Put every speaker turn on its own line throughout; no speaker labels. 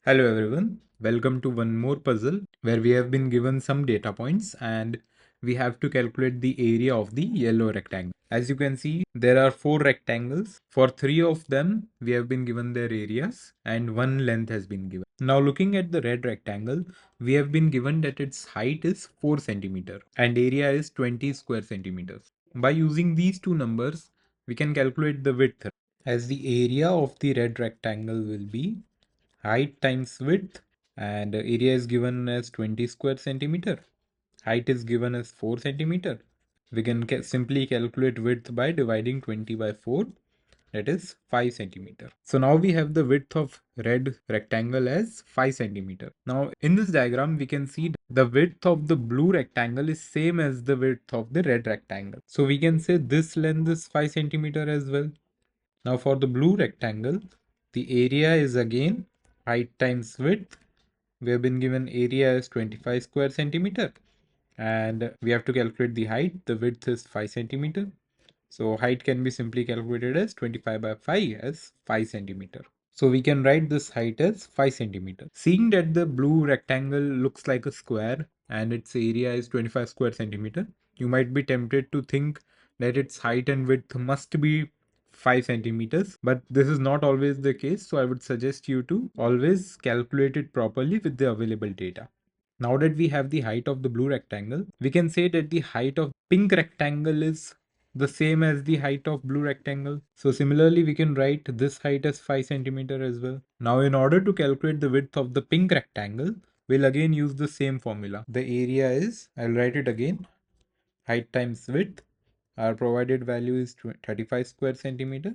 Hello everyone, welcome to one more puzzle where we have been given some data points and we have to calculate the area of the yellow rectangle. As you can see, there are 4 rectangles. For 3 of them, we have been given their areas and one length has been given. Now looking at the red rectangle, we have been given that its height is 4 centimeter and area is 20 square centimeters. By using these two numbers, we can calculate the width, as the area of the red rectangle will be height times width, and area is given as 20 square centimeter. Height is given as 4 centimeter. We can simply calculate width by dividing 20 by 4, that is 5 centimeter. So now we have the width of red rectangle as 5 centimeter. Now in this diagram we can see the width of the blue rectangle is same as the width of the red rectangle. So we can say this length is 5 centimeter as well. Now for the blue rectangle, the area is again height times width. We have been given area as 25 square centimeter and we have to calculate the height. The width is 5 centimeter. So height can be simply calculated as 25 by 5 as 5 centimeter. So we can write this height as 5 centimeter. Seeing that the blue rectangle looks like a square and its area is 25 square centimeter, you might be tempted to think that its height and width must be 5 centimeters, but this is not always the case. So I would suggest you to always calculate it properly with the available data. Now that we have the height of the blue rectangle, we can say that the height of pink rectangle is the same as the height of blue rectangle. So similarly, we can write this height as 5 centimeter as well. Now in order to calculate the width of the pink rectangle, we'll again use the same formula. The area is, I'll write it again, height times width. Our provided value is 35 square centimeter.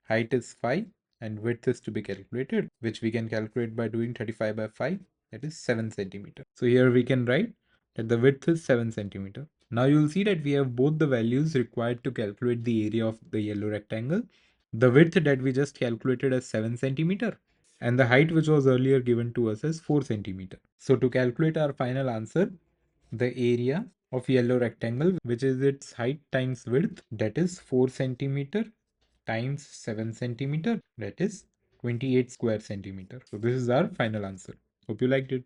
Height is 5 and width is to be calculated, which we can calculate by doing 35 by 5, that is 7 centimeter. So here we can write that the width is 7 centimeter. Now you'll see that we have both the values required to calculate the area of the yellow rectangle. The width that we just calculated as 7 centimeter and the height which was earlier given to us as 4 centimeter. So to calculate our final answer, the area of yellow rectangle, which is its height times width, that is 4 centimeter times 7 centimeter, that is 28 square centimeter. So this is our final answer. Hope you liked it.